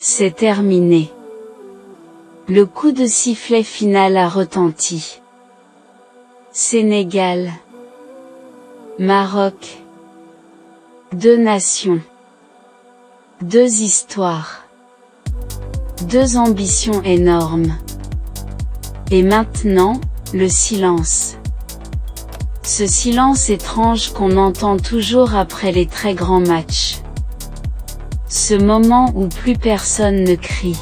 C'est terminé. Le coup de sifflet final a retenti. Sénégal. Maroc. Deux nations. Deux histoires. Deux ambitions énormes. Et maintenant, le silence. Ce silence étrange qu'on entend toujours après les très grands matchs. Ce moment où plus personne ne crie.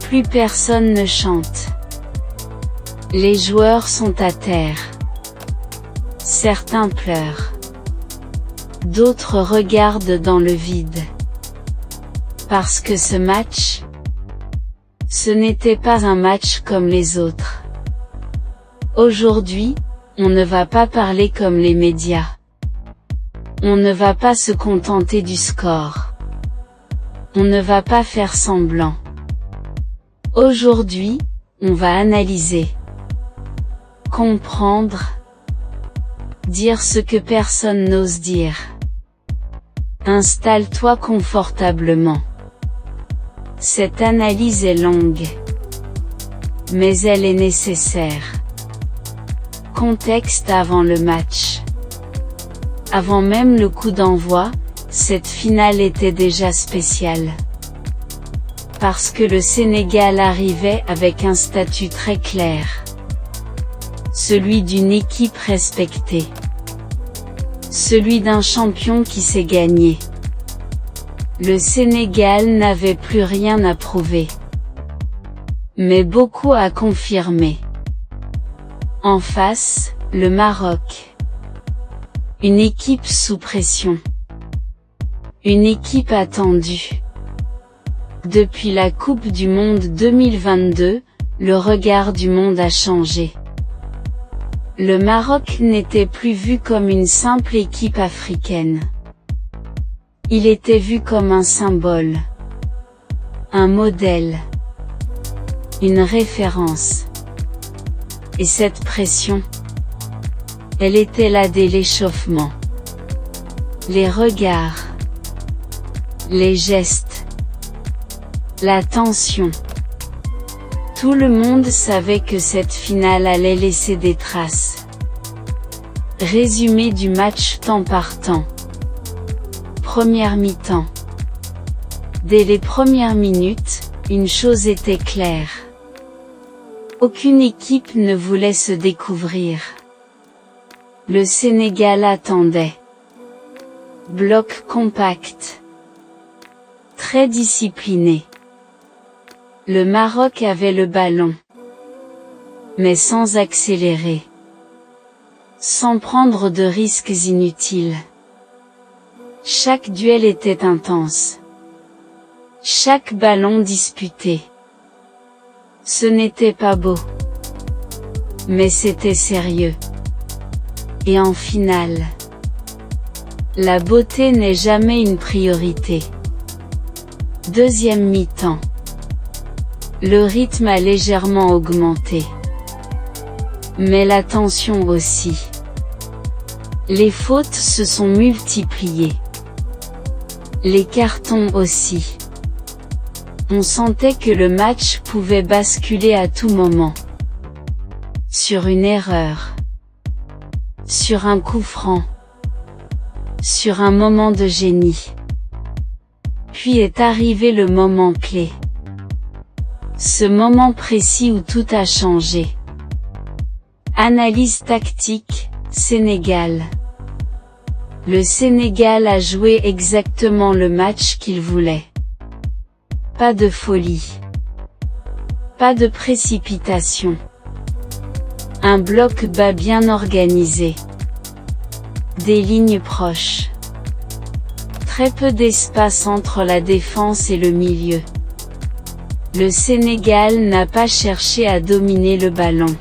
Plus personne ne chante. Les joueurs sont à terre. Certains pleurent. D'autres regardent dans le vide. Parce que ce match, ce n'était pas un match comme les autres. Aujourd'hui, on ne va pas parler comme les médias. On ne va pas se contenter du score. On ne va pas faire semblant. Aujourd'hui, on va analyser. Comprendre. Dire ce que personne n'ose dire. Installe-toi confortablement. Cette analyse est longue. Mais elle est nécessaire. Contexte avant le match. Avant même le coup d'envoi, cette finale était déjà spéciale. Parce que le Sénégal arrivait avec un statut très clair. Celui d'une équipe respectée. Celui d'un champion qui s'est gagné. Le Sénégal n'avait plus rien à prouver. Mais beaucoup à confirmer. En face, le Maroc. Une équipe sous pression. Une équipe attendue. Depuis la Coupe du Monde 2022, le regard du monde a changé. Le Maroc n'était plus vu comme une simple équipe africaine. Il était vu comme un symbole. Un modèle. Une référence. Et cette pression, elle était là dès l'échauffement. Les regards. Les gestes. La tension. Tout le monde savait que cette finale allait laisser des traces. Résumé du match temps par temps. Première mi-temps. Dès les premières minutes, une chose était claire. Aucune équipe ne voulait se découvrir. Le Sénégal attendait. Bloc compact. Très discipliné. Le Maroc avait le ballon. Mais sans accélérer. Sans prendre de risques inutiles. Chaque duel était intense. Chaque ballon disputé. Ce n'était pas beau. Mais c'était sérieux. Et en finale, la beauté n'est jamais une priorité. Deuxième mi-temps. Le rythme a légèrement augmenté. Mais la tension aussi. Les fautes se sont multipliées. Les cartons aussi. On sentait que le match pouvait basculer à tout moment. Sur une erreur. Sur un coup franc. Sur un moment de génie. Puis est arrivé le moment clé. Ce moment précis où tout a changé. Analyse tactique, Sénégal. Le Sénégal a joué exactement le match qu'il voulait. Pas de folie. Pas de précipitation. Un bloc bas bien organisé. Des lignes proches. Très peu d'espace entre la défense et le milieu. Le Sénégal n'a pas cherché à dominer le ballon.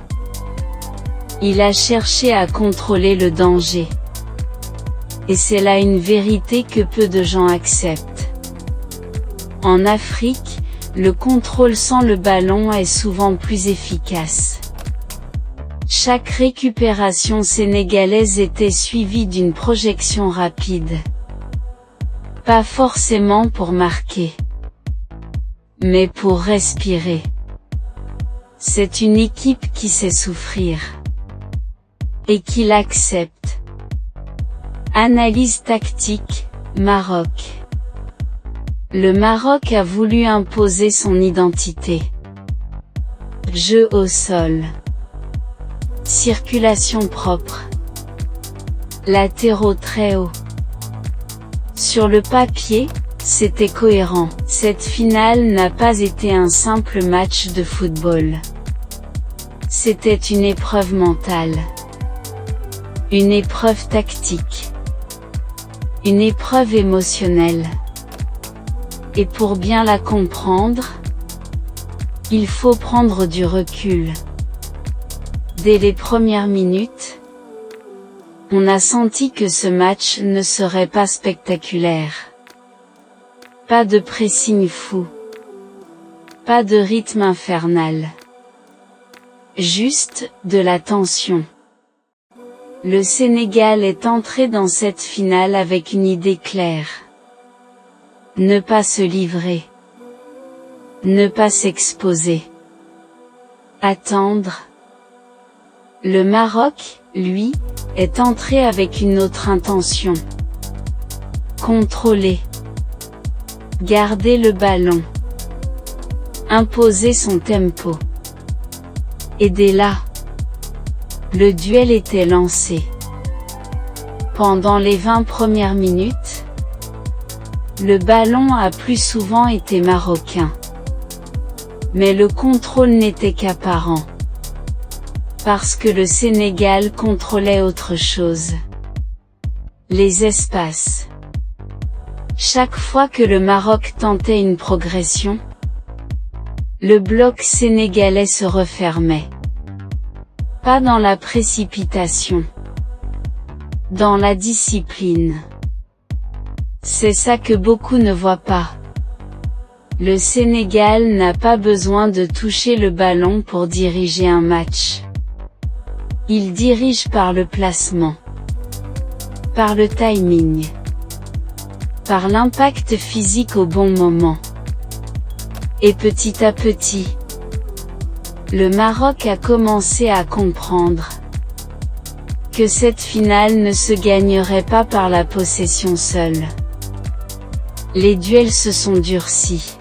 Il a cherché à contrôler le danger. Et c'est là une vérité que peu de gens acceptent. En Afrique, le contrôle sans le ballon est souvent plus efficace. Chaque récupération sénégalaise était suivie d'une projection rapide. Pas forcément pour marquer. mais pour respirer. C'est une équipe qui sait souffrir. Et qui l'accepte. Analyse tactique, Maroc. Le Maroc a voulu imposer son identité. Jeu au sol. Circulation propre. Latéraux très hauts. Sur le papier, c'était cohérent. Cette finale n'a pas été un simple match de football. C'était une épreuve mentale. Une épreuve tactique. Une épreuve émotionnelle. Et pour bien la comprendre, il faut prendre du recul. Dès les premières minutes, on a senti que ce match ne serait pas spectaculaire. Pas de pressing fou. Pas de rythme infernal. Juste, de la tension. Le Sénégal est entré dans cette finale avec une idée claire. Ne pas se livrer. Ne pas s'exposer. Attendre. Le Maroc, lui, est entré avec une autre intention. Contrôler. Garder le ballon. Imposer son tempo. Et dès là, le duel était lancé. Pendant les 20 premières minutes, le ballon a plus souvent été marocain. Mais le contrôle n'était qu'apparent. Parce que le Sénégal contrôlait autre chose. Les espaces. Chaque fois que le Maroc tentait une progression, le bloc sénégalais se refermait. Pas dans la précipitation. Dans la discipline. C'est ça que beaucoup ne voient pas. Le Sénégal n'a pas besoin de toucher le ballon pour diriger un match. Il dirige par le placement. Par le timing. Par l'impact physique au bon moment. Et petit à petit, le Maroc a commencé à comprendre que cette finale ne se gagnerait pas par la possession seule. Les duels se sont durcis.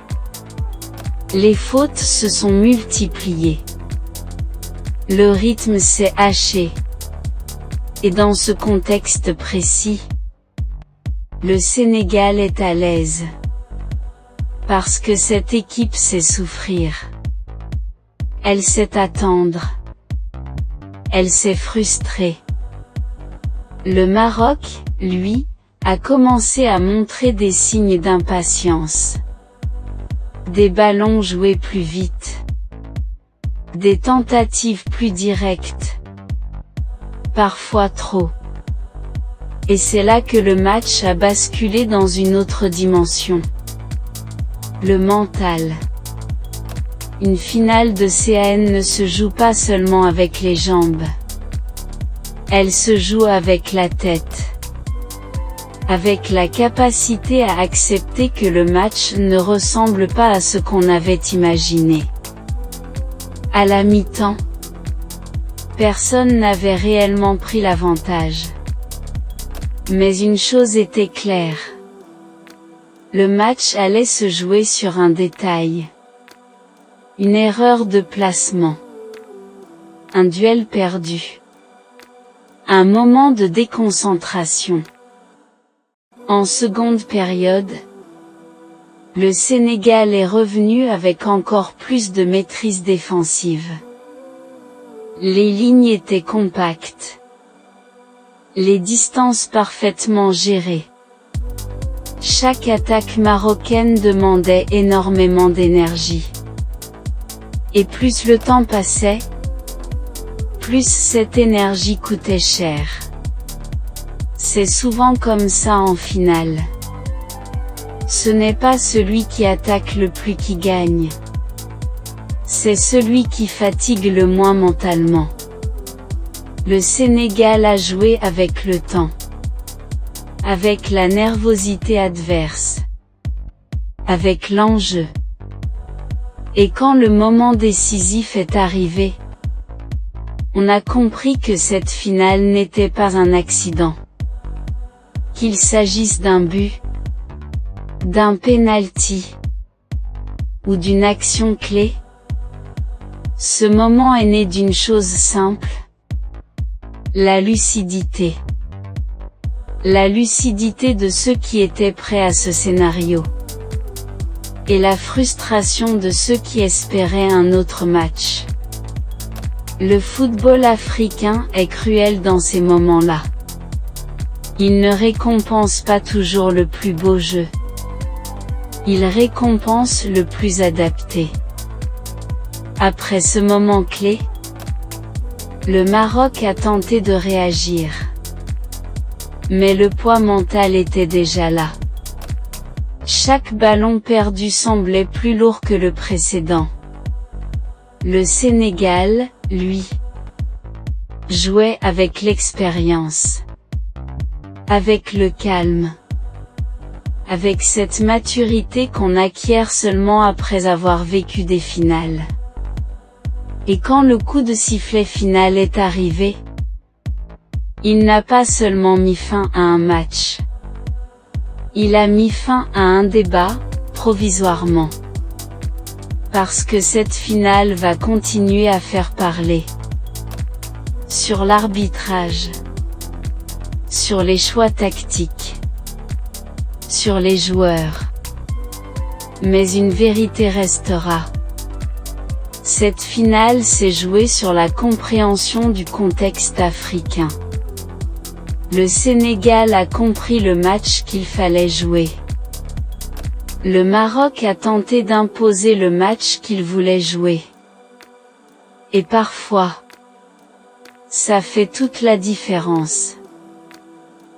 Les fautes se sont multipliées. Le rythme s'est haché. Et dans ce contexte précis, le Sénégal est à l'aise. Parce que cette équipe sait souffrir. Elle sait attendre. Elle sait frustrer. Le Maroc, lui, a commencé à montrer des signes d'impatience. Des ballons joués plus vite. Des tentatives plus directes. Parfois trop. Et c'est là que le match a basculé dans une autre dimension. Le mental. Une finale de CAN ne se joue pas seulement avec les jambes. Elle se joue avec la tête. Avec la capacité à accepter que le match ne ressemble pas à ce qu'on avait imaginé. À la mi-temps, personne n'avait réellement pris l'avantage. Mais une chose était claire. Le match allait se jouer sur un détail. Une erreur de placement. Un duel perdu. Un moment de déconcentration. En seconde période, le Sénégal est revenu avec encore plus de maîtrise défensive. Les lignes étaient compactes. Les distances parfaitement gérées. Chaque attaque marocaine demandait énormément d'énergie. Et plus le temps passait, plus cette énergie coûtait cher. C'est souvent comme ça en finale. Ce n'est pas celui qui attaque le plus qui gagne. C'est celui qui fatigue le moins mentalement. Le Sénégal a joué avec le temps. Avec la nervosité adverse. Avec l'enjeu. Et quand le moment décisif est arrivé, on a compris que cette finale n'était pas un accident. Qu'il s'agisse d'un but, d'un penalty, ou d'une action clé, ce moment est né d'une chose simple, la lucidité. La lucidité de ceux qui étaient prêts à ce scénario. Et la frustration de ceux qui espéraient un autre match. Le football africain est cruel dans ces moments-là. Il ne récompense pas toujours le plus beau jeu. Il récompense le plus adapté. Après ce moment clé, le Maroc a tenté de réagir. Mais le poids mental était déjà là. Chaque ballon perdu semblait plus lourd que le précédent. Le Sénégal, lui, jouait avec l'expérience, avec le calme, avec cette maturité qu'on acquiert seulement après avoir vécu des finales. Et quand le coup de sifflet final est arrivé, il n'a pas seulement mis fin à un match. Il a mis fin à un débat, provisoirement. Parce que cette finale va continuer à faire parler. Sur l'arbitrage. Sur les choix tactiques. Sur les joueurs. Mais une vérité restera. Cette finale s'est jouée sur la compréhension du contexte africain. Le Sénégal a compris le match qu'il fallait jouer. Le Maroc a tenté d'imposer le match qu'il voulait jouer. Et parfois, ça fait toute la différence.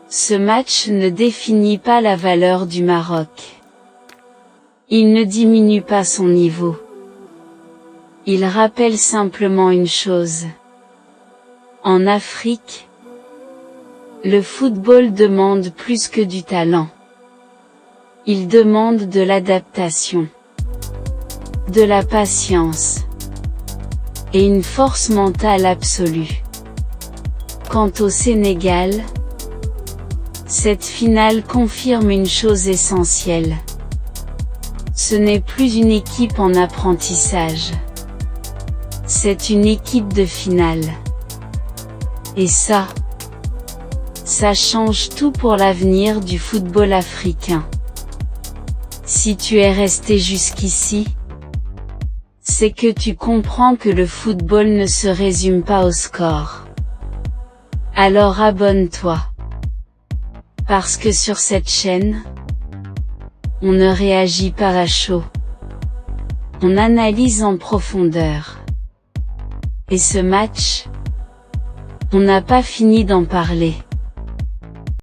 Ce match ne définit pas la valeur du Maroc. Il ne diminue pas son niveau. Il rappelle simplement une chose. En Afrique, le football demande plus que du talent. Il demande de l'adaptation, de la patience, et une force mentale absolue. Quant au Sénégal, cette finale confirme une chose essentielle. Ce n'est plus une équipe en apprentissage. C'est une équipe de finale. Et ça change tout pour l'avenir du football africain. Si tu es resté jusqu'ici, c'est que tu comprends que le football ne se résume pas au score. Alors abonne-toi. Parce que sur cette chaîne, on ne réagit pas à chaud. On analyse en profondeur. Et ce match, on n'a pas fini d'en parler.